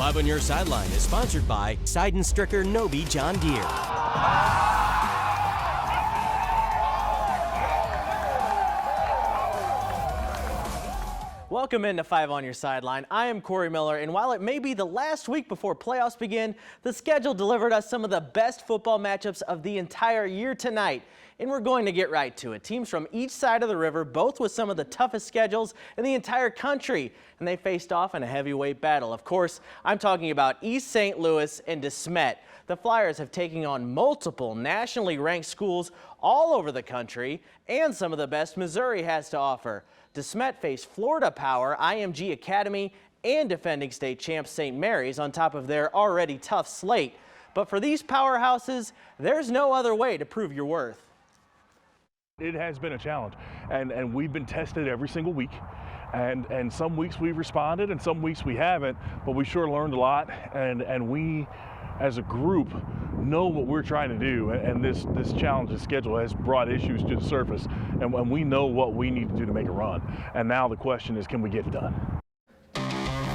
Five on Your Sideline is sponsored by Side and Stricker Nobi John Deere. Welcome into Five on Your Sideline. I am Corey Miller, and while it may be the last week before playoffs begin, the schedule delivered us some of the best football matchups of the entire year tonight. And we're going to get right to it. Teams from each side of the river, both with some of the toughest schedules in the entire country, and they faced off in a heavyweight battle. Of course, I'm talking about East St. Louis and De Smet. The Flyers have taken on multiple nationally ranked schools all over the country and some of the best Missouri has to offer. De Smet faced Florida Power, IMG Academy, and defending state champ St. Mary's on top of their already tough slate. But for these powerhouses, there's no other way to prove your worth. It has been a challenge, and we've been tested every single week, and some weeks we've responded and some weeks we haven't, but we sure learned a lot, and we as a group know what we're trying to do, and this challenge schedule has brought issues to the surface, and we know what we need to do to make a run, and now the question is, can we get it done?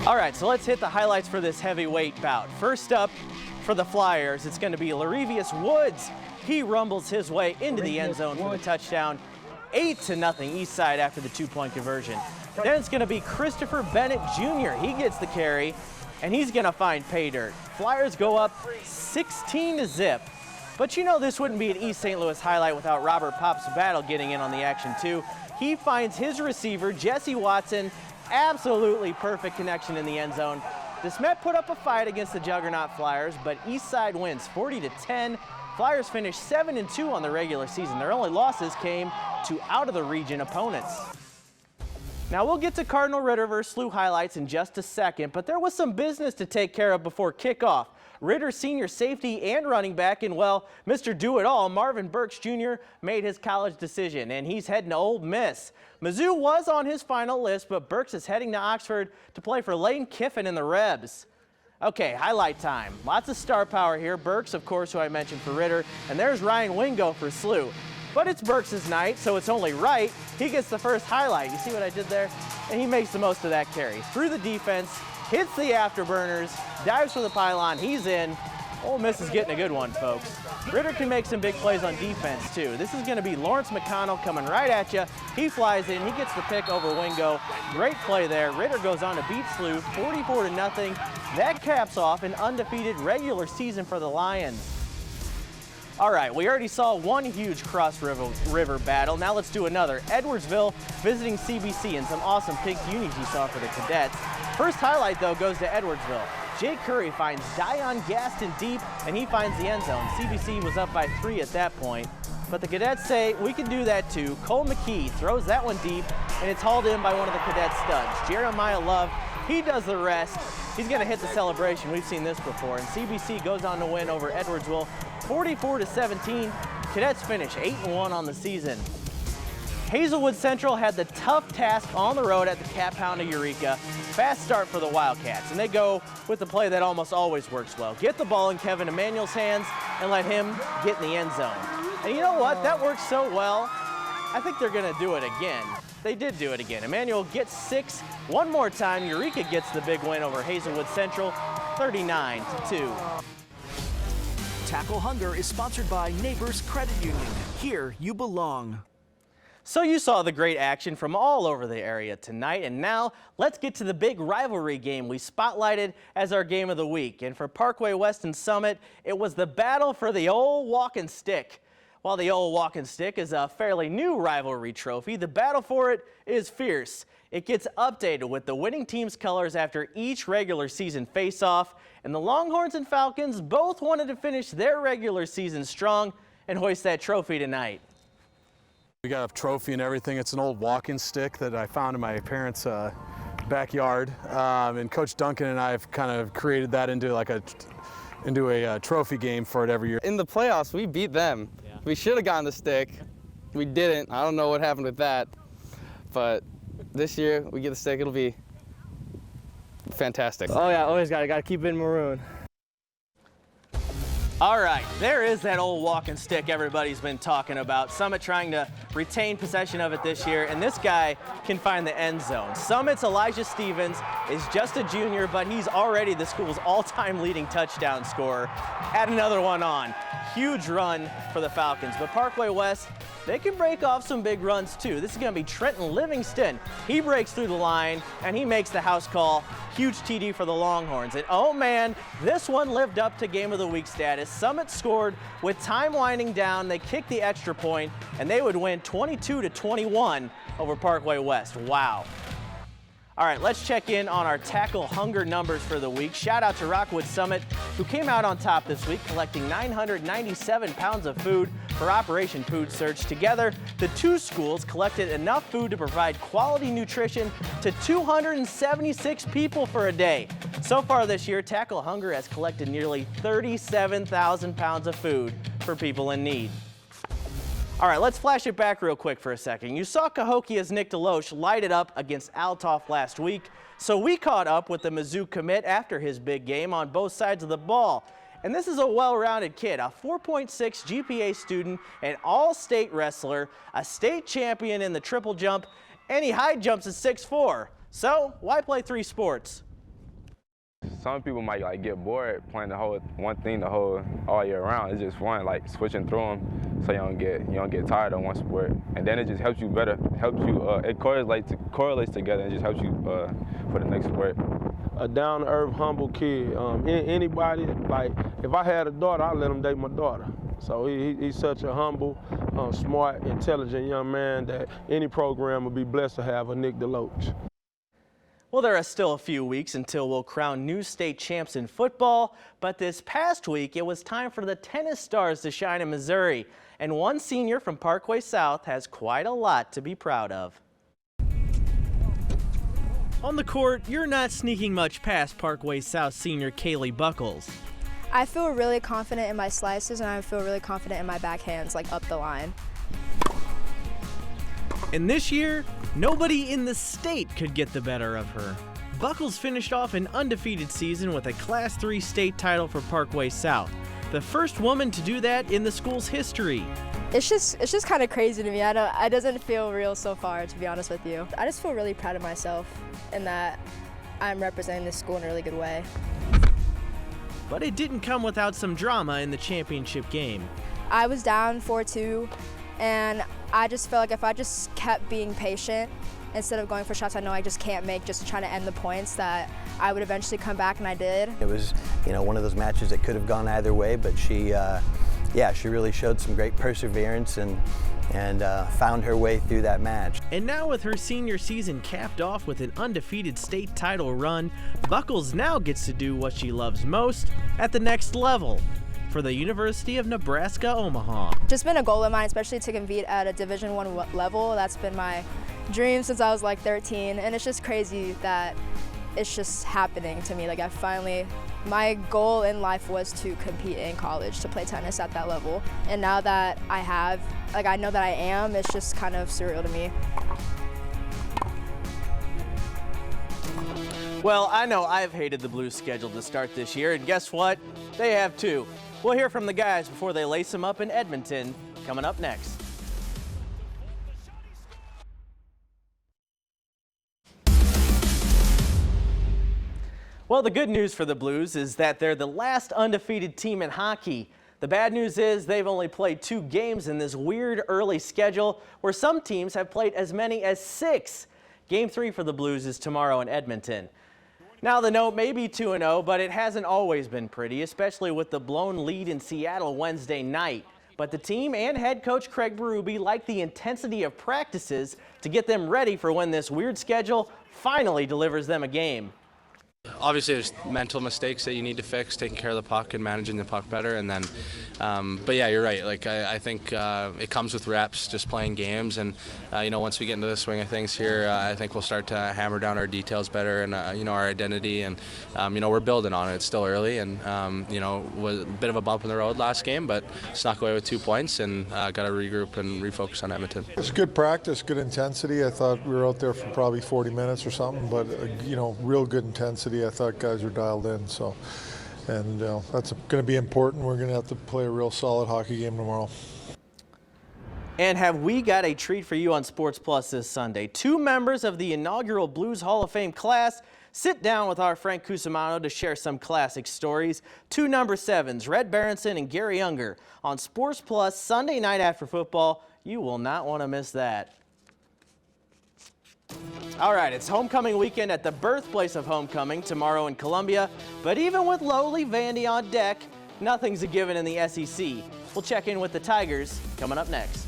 All right, so let's hit the highlights for this heavyweight bout. First up for the Flyers, it's going to be Larevius Woods. He rumbles his way into the end zone for the touchdown. 8-0 East Side after the two-point conversion. Then it's going to be Christopher Bennett Jr. He gets the carry, and he's going to find pay dirt. Flyers go up 16-0. But you know this wouldn't be an East St. Louis highlight without Robert Pops Battle getting in on the action too. He finds his receiver, Jesse Watson. Absolutely perfect connection in the end zone. De Smet put up a fight against the juggernaut Flyers, but East Side wins 40-10. Flyers finished 7-2 on the regular season. Their only losses came to out-of-the-region opponents. Now we'll get to Cardinal Ritter versus SLU highlights in just a second, but there was some business to take care of before kickoff. Ritter senior safety and running back, and well, Mr. Do-It-All, Marvin Burks Jr. made his college decision, and he's heading to Ole Miss. Mizzou was on his final list, but Burks is heading to Oxford to play for Lane Kiffin and the Rebs. Okay, highlight time. Lots of star power here. Burks, of course, who I mentioned for Ritter, and there's Ryan Wingo for SLU. But it's Burks' night, so it's only right he gets the first highlight. You see what I did there? And he makes the most of that carry. Through the defense, hits the afterburners, dives for the pylon, he's in. Ole Miss is getting a good one, folks. Ritter can make some big plays on defense, too. This is going to be Lawrence McConnell coming right at you. He flies in. He gets the pick over Wingo. Great play there. Ritter goes on to beat SLU 44-0. That caps off an undefeated regular season for the Lions. All right, we already saw one huge Cross River battle. Now let's do another. Edwardsville visiting CBC and some awesome pink unis you saw for the cadets. First highlight, though, goes to Edwardsville. Jake Curry finds Dion Gaston deep, and he finds the end zone. CBC was up by 3 at that point, but the cadets say we can do that too. Cole McKee throws that one deep, and it's hauled in by one of the cadet studs. Jeremiah Love, he does the rest. He's going to hit the celebration. We've seen this before, and CBC goes on to win over Edwardsville 44-17. Cadets finish 8-1 on the season. Hazelwood Central had the tough task on the road at the Cat Pound of Eureka. Fast start for the Wildcats, and they go with the play that almost always works well. Get the ball in Kevin Emanuel's hands and let him get in the end zone. And you know what? That works so well, I think they're going to do it again. They did do it again. Emanuel gets 6 one more time. Eureka gets the big win over Hazelwood Central, 39-2. Tackle Hunger is sponsored by Neighbors Credit Union. Here you belong. So you saw the great action from all over the area tonight, and now let's get to the big rivalry game we spotlighted as our game of the week. And for Parkway West and Summit, it was the battle for the old walking stick. While the old walking stick is a fairly new rivalry trophy, the battle for it is fierce. It gets updated with the winning team's colors after each regular season face-off, and the Longhorns and Falcons both wanted to finish their regular season strong and hoist that trophy tonight. We got a trophy and everything. It's an old walking stick that I found in my parents' backyard, and Coach Duncan and I have kind of created that into a trophy game for it every year. In the playoffs, we beat them. Yeah. We should have gotten the stick. We didn't. I don't know what happened with that, but this year we get the stick. It'll be fantastic. Oh yeah, always got to keep it in maroon. All right, there is that old walking stick everybody's been talking about. Summit trying to retained possession of it this year, and this guy can find the end zone. Summit's Elijah Stevens is just a junior, but he's already the school's all-time leading touchdown scorer. Add another one on. Huge run for the Falcons, but Parkway West, they can break off some big runs too. This is going to be Trenton Livingston. He breaks through the line, and he makes the house call. Huge TD for the Longhorns. And oh man, this one lived up to Game of the Week status. Summit scored with time winding down. They kicked the extra point, and they would win 22-21 over Parkway West. Wow. All right, let's check in on our tackle hunger numbers for the week. Shout out to Rockwood Summit, who came out on top this week, collecting 997 pounds of food for Operation Food Search. Together, the two schools collected enough food to provide quality nutrition to 276 people for a day. So far this year, Tackle Hunger has collected nearly 37,000 pounds of food for people in need. All right, let's flash it back real quick for a second. You saw Cahokia's Nick DeLoach light it up against Altoff last week, so we caught up with the Mizzou commit after his big game on both sides of the ball. And this is a well-rounded kid, a 4.6 GPA student, an all-state wrestler, a state champion in the triple jump, and he high jumps at 6'4". So why play 3 sports? Some people might get bored playing the whole one thing the whole all year round. It's just fun, switching through them, so you don't get tired of one sport. And then it just helps you better, it correlates together and just helps you for the next sport. A down-to-earth, humble kid. Anybody, if I had a daughter, I'd let him date my daughter. So he's such a humble, smart, intelligent young man that any program would be blessed to have a Nick DeLoach. Well, there are still a few weeks until we'll crown new state champs in football, but this past week it was time for the tennis stars to shine in Missouri, and one senior from Parkway South has quite a lot to be proud of. On the court, you're not sneaking much past Parkway South senior Kaylee Buckles. I feel really confident in my slices, and I feel really confident in my backhands, up the line. And this year, nobody in the state could get the better of her. Buckles finished off an undefeated season with a Class 3 state title for Parkway South, the first woman to do that in the school's history. It's just kind of crazy to me. It doesn't feel real so far, to be honest with you. I just feel really proud of myself in that I'm representing this school in a really good way. But it didn't come without some drama in the championship game. I was down 4-2, and I just felt like if I just kept being patient instead of going for shots I know I just can't make, just trying to end the points, that I would eventually come back, and I did. It was, one of those matches that could have gone either way, but she really showed some great perseverance and found her way through that match. And now with her senior season capped off with an undefeated state title run, Buckles now gets to do what she loves most at the next level, for the University of Nebraska, Omaha. Just been a goal of mine, especially to compete at a Division I level. That's been my dream since I was 13, and it's just crazy that it's just happening to me. My goal in life was to compete in college, to play tennis at that level. And now that I have, I know that I am, it's just kind of surreal to me. Well, I know I've hated the Blues schedule to start this year, and guess what? They have too. We'll hear from the guys before they lace them up in Edmonton, coming up next. Well, the good news for the Blues is that they're the last undefeated team in hockey. The bad news is they've only played 2 games in this weird early schedule where some teams have played as many as 6. Game 3 for the Blues is tomorrow in Edmonton. Now the note may be 2-0, but it hasn't always been pretty, especially with the blown lead in Seattle Wednesday night. But the team and head coach Craig Berube like the intensity of practices to get them ready for when this weird schedule finally delivers them a game. Obviously, there's mental mistakes that you need to fix, taking care of the puck and managing the puck better. And then, but yeah, you're right. I think it comes with reps, just playing games. And, once we get into the swing of things here, I think we'll start to hammer down our details better and, our identity. And, we're building on it. It's still early and, was a bit of a bump in the road last game, but snuck away with 2 points and got to regroup and refocus on Edmonton. It's good practice, good intensity. I thought we were out there for probably 40 minutes or something, but, real good intensity. I thought guys were dialed in, and that's going to be important. We're going to have to play a real solid hockey game tomorrow. And have we got a treat for you on Sports Plus this Sunday? 2 members of the inaugural Blues Hall of Fame class sit down with our Frank Cusimano to share some classic stories. 2 number 7s, Red Berenson and Gary Unger, on Sports Plus Sunday night after football. You will not want to miss that. All right, it's homecoming weekend at the birthplace of homecoming tomorrow in Columbia. But even with lowly Vandy on deck, nothing's a given in the SEC. We'll check in with the Tigers coming up next.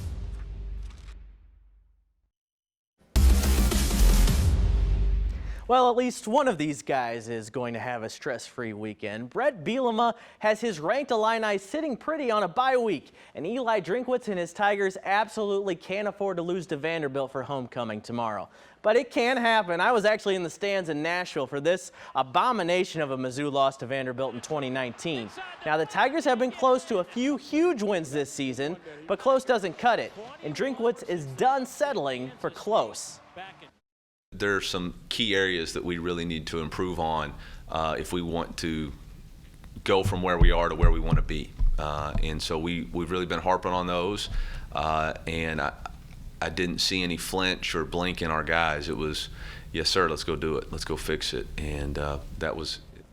Well, at least one of these guys is going to have a stress-free weekend. Brett Bielema has his ranked Illini sitting pretty on a bye week, and Eli Drinkwitz and his Tigers absolutely can't afford to lose to Vanderbilt for homecoming tomorrow. But it can happen. I was actually in the stands in Nashville for this abomination of a Mizzou loss to Vanderbilt in 2019. Now, the Tigers have been close to a few huge wins this season, but close doesn't cut it, and Drinkwitz is done settling for close. There are some key areas that we really need to improve on if we want to go from where we are to where we want to be. And so we've really been harping on those. And I didn't see any flinch or blink in our guys. It was, yes, sir, let's go do it. Let's go fix it. And that was it.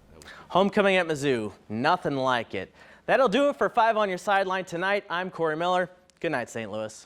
Homecoming at Mizzou, nothing like it. That'll do it for 5 on your sideline tonight. I'm Corey Miller. Good night, St. Louis.